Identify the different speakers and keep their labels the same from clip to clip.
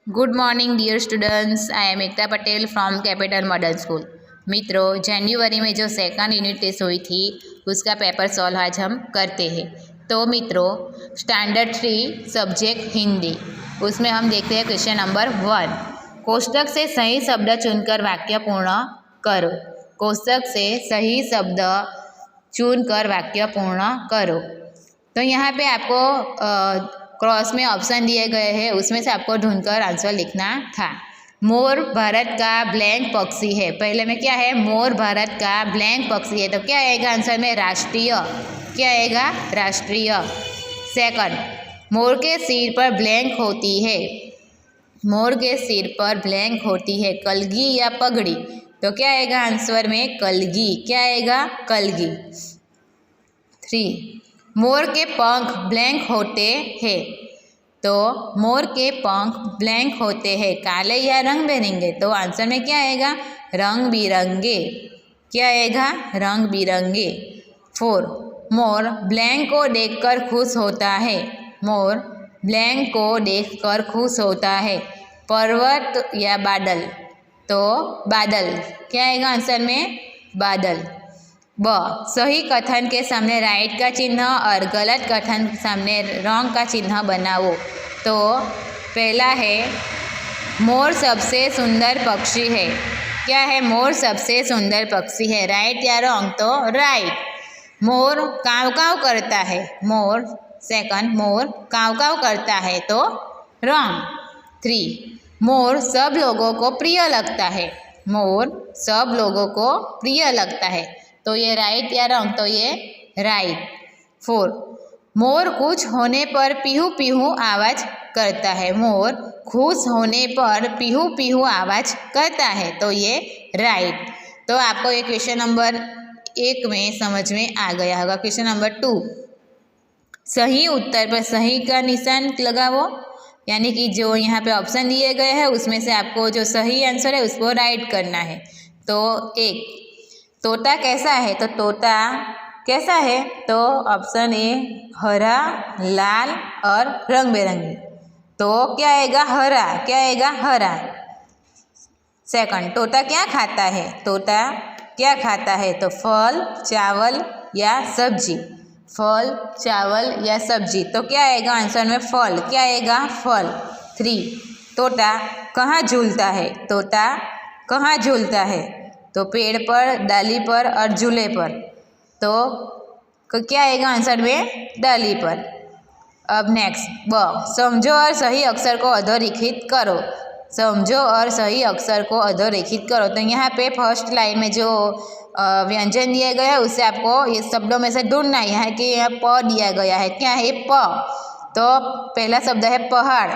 Speaker 1: Good morning dear students, I am Ekta Patel from capital model school. मित्रों, जनवरी में जो सेकंड यूनिट टेस्ट हुई थी उसका पेपर सॉल्व आज हम करते हैं। तो मित्रों, स्टैंडर्ड 3 सब्जेक्ट हिंदी, उसमें हम देखते हैं क्वेश्चन नंबर 1। कोष्टक से सही शब्द चुनकर वाक्य पूर्ण करो। कोष्टक से सही शब्द चुनकर वाक्य पूर्ण करो। तो यहाँ पे आपको क्रॉस में ऑप्शन दिए गए हैं, उसमें से आपको ढूंढकर आंसर लिखना था। मोर भारत का ब्लैंक पक्षी है। पहले में क्या है? मोर भारत का ब्लैंक पक्षी है, तो क्या आएगा आंसर में? राष्ट्रीय। क्या आएगा? राष्ट्रीय। सेकंड, मोर के सिर पर ब्लैंक होती है। मोर के सिर पर ब्लैंक होती है, कलगी या पगड़ी? तो क्या आएगा आंसर में? कलगी। क्या आएगा? कलगी। 3, मोर के पंख ब्लैंक होते हैं। तो मोर के पंख ब्लैंक होते हैं, काले या रंग बिरंगे? तो आंसर में क्या आएगा? रंग बिरंगे। क्या आएगा? रंग बिरंगे। 4, मोर ब्लैंक को देखकर खुश होता है। मोर ब्लैंक को देखकर खुश होता है, पर्वत या बादल? तो बादल। क्या आएगा आंसर में? बादल। ब, सही कथन के सामने राइट का चिन्ह और गलत कथन के सामने रॉन्ग का चिन्ह बनाओ। तो पहला है, मोर सबसे सुंदर पक्षी है। क्या है? मोर सबसे सुंदर पक्षी है, राइट या रॉन्ग? तो राइट। मोर काव काव करता है। मोर, सेकंड, मोर काव काव करता है, तो रॉन्ग। 3, मोर सब लोगों को प्रिय लगता है। मोर सब लोगों को प्रिय लगता है, तो ये राइट या रॉन्ग? तो ये राइट। 4, मोर खुश होने पर पीहू पीहू आवाज करता है। मोर खुश होने पर पीहू पीहू आवाज करता है, तो ये राइट। तो आपको ये क्वेश्चन नंबर 1 में समझ में आ गया होगा। क्वेश्चन नंबर 2, सही उत्तर पर सही का निशान लगाओ, यानी कि जो यहाँ पे ऑप्शन दिए गए हैं उसमें से आपको जो सही आंसर है उसको राइट करना है। तो 1, तोता कैसा है? तो तोता कैसा है? तो ऑप्शन ए, हरा, लाल और रंग बिरंगी। तो क्या आएगा? हरा। क्या आएगा? हरा। सेकंड, तोता क्या खाता है? तोता क्या खाता है? तो फल, चावल या सब्जी? फल, चावल या सब्जी? तो क्या आएगा आंसर में? फल। क्या आएगा? फल। 3, तोता कहाँ झूलता है? तोता कहाँ झूलता है? तो पेड़ पर, डाली पर और झूले पर? तो क्या आएगा आंसर में? डाली पर। अब नेक्स्ट, ब, समझो और सही अक्षर को अधोरेखित करो। समझो और सही अक्षर को अधोरेखित करो। तो यहाँ पे फर्स्ट लाइन में जो व्यंजन दिए गए हैं उससे आपको ये शब्दों में से ढूंढना है। यहाँ कि यहाँ प दिया गया है। क्या है? प। तो पहला शब्द है पहाड़,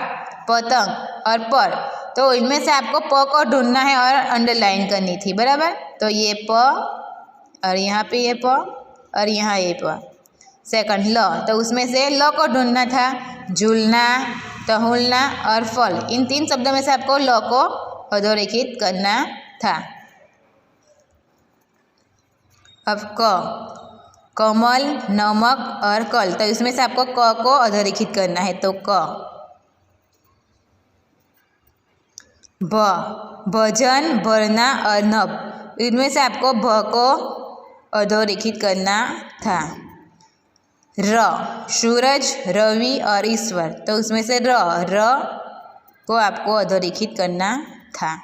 Speaker 1: पतंग और पर। तो इनमें से आपको प को ढूंढना है और अंडरलाइन करनी थी, बराबर? तो ये प और यहाँ पे ये प और यहाँ ये प। सेकंड, ल, तो उसमें से ल को ढूंढना था। झूलना, टहलना और फल, इन 3 शब्दों में से आपको ल को अधोरेखित करना था। अब क, कमल, नमक और कल, तो इसमें से आपको क को अधोरेखित करना है। तो क। भ, भजन, भरना और नभ, इनमें से आपको भ को अधोरेखित करना था। र, सूरज, रवि और ईश्वर, तो उसमें से र को आपको अधोरेखित करना था।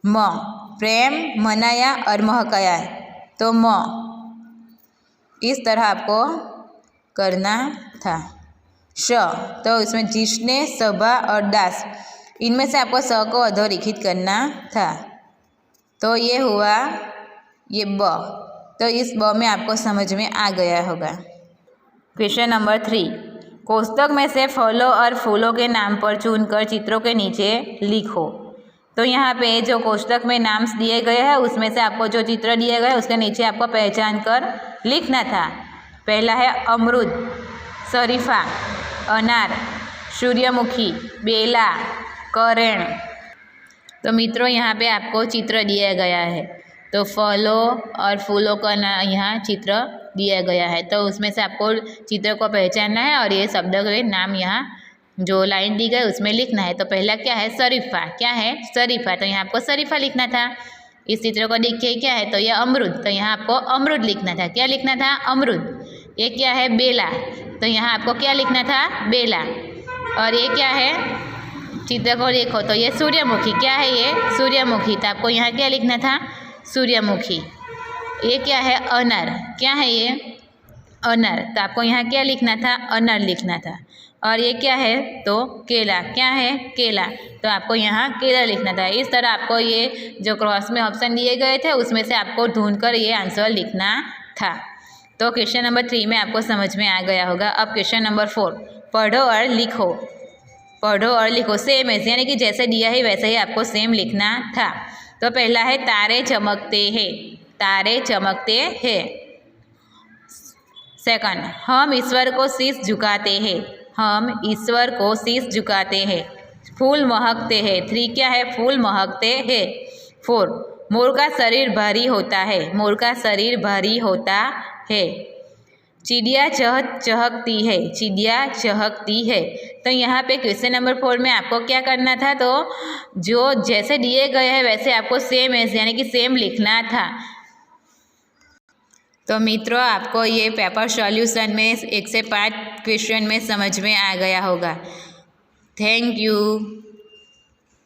Speaker 1: म, प्रेम, मनाया और महकाया, तो म, इस तरह आपको करना था। श, तो इसमें जिसने, सभा और दास, इनमें से आपको स को अधोरेखित करना था। तो ये हुआ ये ब। तो इस ब में आपको समझ में आ गया होगा। क्वेश्चन नंबर 3, कोष्टक में से फलों और फूलों के नाम पर चुनकर चित्रों के नीचे लिखो। तो यहाँ पे जो कोष्टक में नाम दिए गए हैं उसमें से आपको जो चित्र दिए गए उसके नीचे आपको पहचान कर लिखना था। पहला है अमरूद, शरीफा, अनार, सूर्यमुखी, बेला, करेण। तो मित्रों, यहाँ पे आपको चित्र दिया गया है। तो फलों और फूलों का यहाँ चित्र दिया गया है, तो उसमें से आपको चित्र को पहचानना है और ये शब्द के नाम यहाँ जो लाइन दी गई उसमें लिखना है। तो पहला क्या है, शरीफा। क्या है, शरीफा। तो यहाँ आपको शरीफा लिखना था। इस चित्र को देखिए क्या है, तो यह अमरूद। तो यहाँ आपको अमरूद लिखना था। क्या लिखना था, अमरूद। ये क्या है, बेला। तो यहाँ आपको क्या लिखना था, बेला। और ये क्या है, चित्र को देखो तो ये सूर्यमुखी। क्या है ये, सूर्यमुखी। तो आपको यहाँ क्या लिखना था, सूर्यमुखी। ये क्या है, अनार। क्या है ये, अनार। तो आपको यहाँ क्या लिखना था, अनार लिखना था। और ये क्या है, तो केला। क्या है, केला। तो आपको यहाँ केला लिखना था। इस तरह आपको ये जो क्रॉस में ऑप्शन दिए गए थे उसमें से आपको ढूंढकर ये आंसर लिखना था। तो क्वेश्चन नंबर 3 में आपको समझ में आ गया होगा। अब क्वेश्चन नंबर 4, पढ़ो और लिखो। पढ़ो और लिखो, सेम है, यानी कि जैसे दिया है वैसे ही आपको सेम लिखना था। तो पहला है तारे चमकते हैं। तारे चमकते हैं। सेकंड, हम ईश्वर को शीश झुकाते हैं। हम ईश्वर को शीश झुकाते हैं। फूल महकते हैं। 3 क्या है, फूल महकते हैं। 4, मोर का शरीर भारी होता है। मोर का शरीर भारी होता है। चिड़िया चहकती है। चिड़िया चहकती है। तो यहाँ पे क्वेश्चन नंबर 4 में आपको क्या करना था, तो जो जैसे दिए गए हैं वैसे आपको सेम है, यानी कि सेम लिखना था। तो मित्रों, आपको ये पेपर सॉल्यूशन में 1 से 5 क्वेश्चन में समझ में आ गया होगा। Thank you.